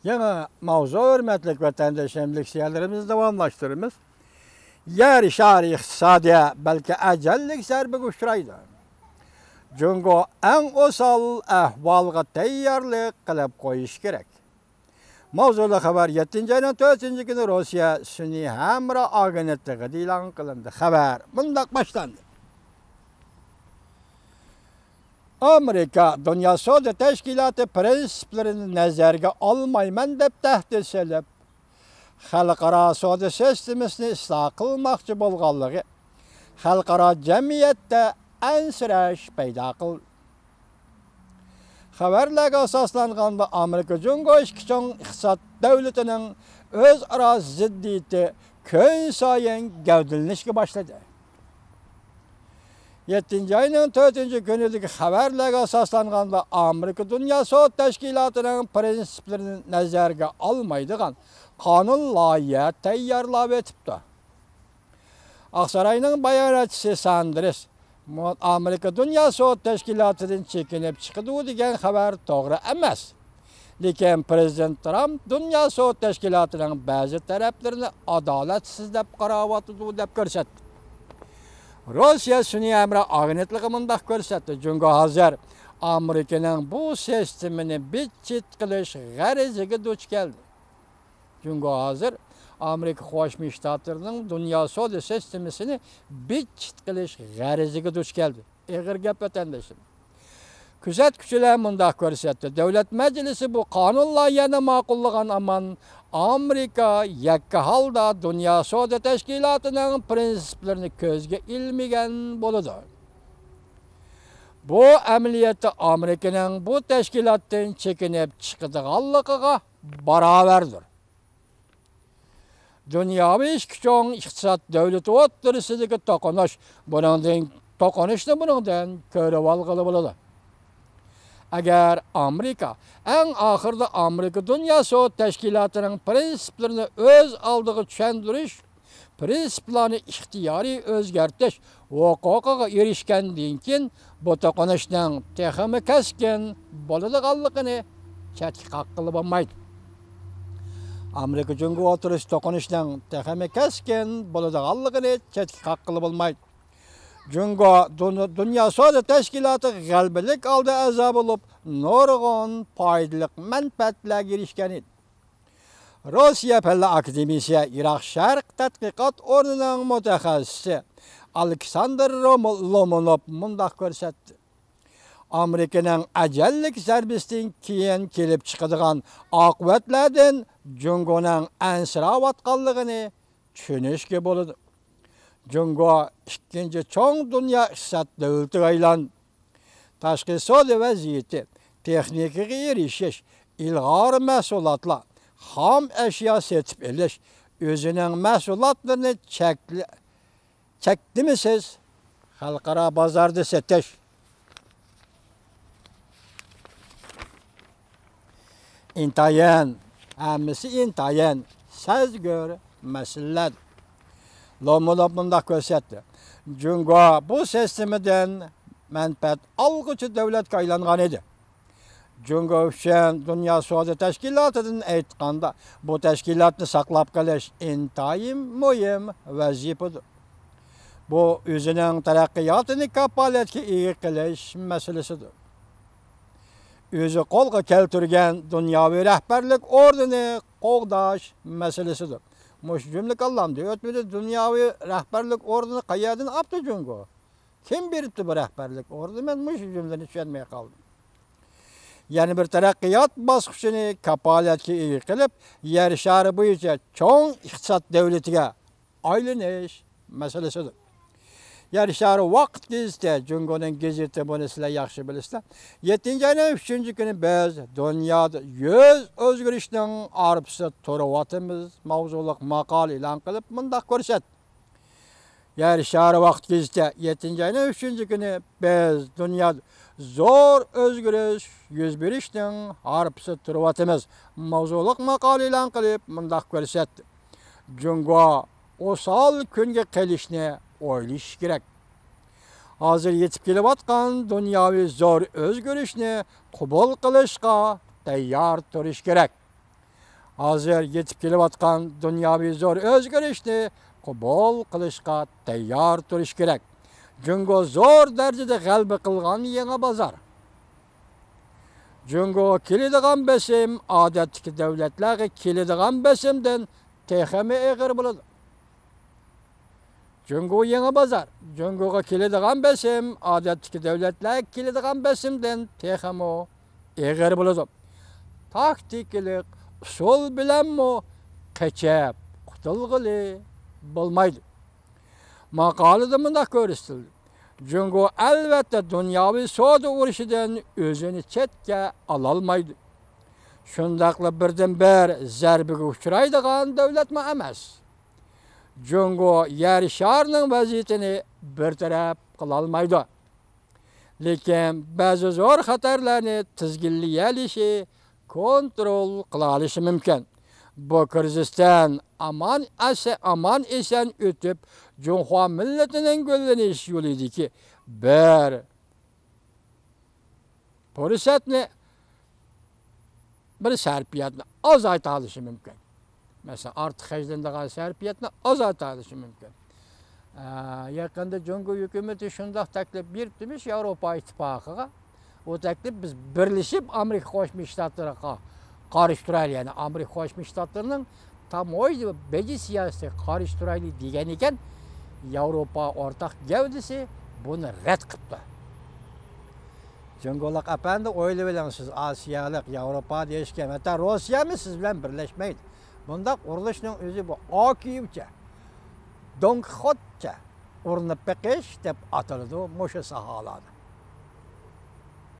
Yana mavzu hürmetlik vatandaşlarımızlık siyerlerimizi devamlaştırırız. Yer şari iktisadiye belki ecellik serbi kuşturaydı. Çünkü en osal ahvalga teyyarlık kılıp koyuş gerek. Mavzulu haber 7. ayının 4. günü Rusya Sünni Hamra agenetliği ilan kılındı. Haber bundak başlandı. Amerika Dünya Sağlığı Teşkilatı prensiplerini nezarete almayman dep tehdit selep, halkara sağlığı sistemini ıslah kılmakçı bolğanlığı, halkara cemiyette ensiraş payda kıl. Haberlerge asaslanganda Amerika Cumhuriyeti işkiçon iqtisat devletinin öz ara ziddiyeti kön sayın gevdilinişki başladı. 7. ayının 4. günüdeki haberlerge asaslanganda Amerika Dünya Sağlığı Teşkilatı'nın prensiplerini nazarga almaydıgan kanun layıhı teyyarlap etipdi. Aksaray'ın bayanatçısı Sanders, Amerika Dünya Sağlığı Teşkilatı'ndan çekinip çıkıdı degen haber doğru emas. Lekin Prezident Trump Dünya Sağlığı Teşkilatı'nın bazı taraflarını adaletsiz dep qarawatıdı dep görsetdi. Rusya Sünni Hamra agenetliği mundaq görsetdi. Çünkü hazır Amerika'nın bu sistemini bitçit qilish g'ariziga duch keldi. Çünkü hazır Amerika Qo'shma Shtatlarining Dünya Sağlığı sistemini bitçit qilish g'ariziga duch keldi. Eg'ir gap vatandoshim. Kuzatuvchilar mundaq ko'rsatdi. Davlat Majlisi bu qonun loyihasini ma'qullagan aman Amerika yakka holda Dünya Sağlığı Teşkilatı'nın prensiplerini ko'zga ilmagan bo'ladi. Bu amaliyotda Amerika'nın bu teşkilatdan chekinib chiqadiganligiga barobardir. Dunyoviy ishkichon iqtisod davlati o'rtasidagi to'qinish buningdan ko'rib olg'ili bo'ladi. Agar Amerika en ahırda Amerika Dünya Sağlığı Teşkilatı'nın prensiplerini öz aldığı tushundirish, prinsiplarni ixtiyoriy o'zgartirish huquqiga erishgandan keyin bu to'qinishning texmi kaskin bo'ladiganligini tadqiqot qilib bo'lmaydi. Amerika jungo o'tirish to'qinishning texmi kaskin bo'ladiganligini tadqiqot qilib bo'lmaydi. Jungo Dünya Sağlığı Teşkilatı g'albilik oldi azab bo'lib, nurg'un foydali manfaatlarga erishgan edi. Rusya Pella Akademiyasi Iroq Sharq tadqiqot o'rnining mutaxassisi Aleksandr Lomonov mundaq ko'rsatdi. Amerikaning ajallik zarbasidan keyin kelib chiqadigan oqibatlardan jungoning ansirayotganligini tushunishga bo'ladi. Jungo ikkinchi cho'ng dunyo iqtisod davlatiga aylandi. Tashqi savdo vaziyati, texnikaga erishish, ilg'or mahsulotlar, xom ashyo setib olish, o'zining mahsulotlarini chekdimisiz xalqaro bozorda setish. Intayin, hammasi intayin, sezgir masalalar. Lomonov mundaq ko'rsatdi. Jungo bu sistemdan manfaat olg'uchi davlatga aylangan edi. Jungo uchun Dünya Sağlığı Teşkilatı'dan aytganda bu tashkilotni saqlab qolish intayin muhim vazifadir. Bu o'zining taraqqiyotini kapolatga ega qilish masalasidir. O'zi qo'lga keltirgan dunyoviy rahbarlik o'rnini qo'g'dash masalasidir. Muş cümle kallamdı. Ötmedi dünyavi rehberlik ordunu qayerden aptı jungo. Kim beripti bu rehberlik ordunu? Ben muş cümleni tushunmay kaldım. Yani bir taraqqiyot bosqichini kapolatga ega qilib, yer shari bo'yicha cho'ng iqtisod davlatiga aylanish masalasidir. Yer shari vaqt geziti, jungoning gazeti buni sizlar yaxshi bilasizlar. 7. ayning 3. kuni biz dunyoda 100 o'zgarishning arpisi turayotimiz mavzuliq maqola e'lon qilib mundaq ko'rsatdi. Yer shari vaqt geziti 7. ayning 3. kuni biz dunyoda zo'r o'zgarish yuz berishning arpisi turayotimiz mavzuliq maqola e'lon qilib mundaq ko'rsatdi. Jungo osal kunga kelishni o'ylash kerak. Hozir yetib kelayotgan dunyoviy zo'r o'zgarishni qabul qilishga tayyor turish kerak. hozir yetib kelayotgan dunyoviy zo'r o'zgarishni qabul qilishga tayyor turish kerak. Jungo zo'r darajada g'alaba qilgan yangi bozor. Jungo keladigan besim odatdagi davlatlarga keladigan besimdan texmi eg'ir bo'ladi. Jungo yangi bozor. Jungoga keladigan besim odatdagi davlatlar keladigan besimdan texmi eg'ir bo'ladi. Taktiklik usul bilanmi qechab qutulg'ili bo'lmaydi. Maqolada bunday ko'rsatildi. Jungo albatta dunyoviy savdo urushidan o'zini chetga ola olmaydi. Shundaqla birdan-bir zarbaga uchraydigan davlatmi emas. Jungo yer sharining vaziyatini bartaraf qila olmaydi. Lekin ba'zi zo'r xatarlarni tizginlayalishi, kontrol qila olishi mumkin. Bu krizisdan aman esan o'tib, Junxo millatining gullanish yo'lidagi bir fursatni, bir sarfiyatni azayta olishi mumkin. Mesela ortiq xarjlanadigan sarfiyatni azayta olishi mumkin. Yaqinda Jungo hukumati shunday taklif beribdimish Yevropa ittifoqiga. O taklif biz birlashib Amerika Qo'shma Shtatlariga qarshi turaylik, ya'ni Amerika Qo'shma Shtatlarining tamoyil beji siyosatiga qarshi turaylik degan ekan. Yevropa o'rtaq gavdasi buni rad qildi. Jungolik apandi o'ylab olasiz, Osiyalik, Yevropa deyishgan, hatta Rossiyami siz bilan birlashmaydi. Bunda qurilishning o'zi bu okiycha, Don Quixotecha urinib beqish deb ataladi o'sha saholarda.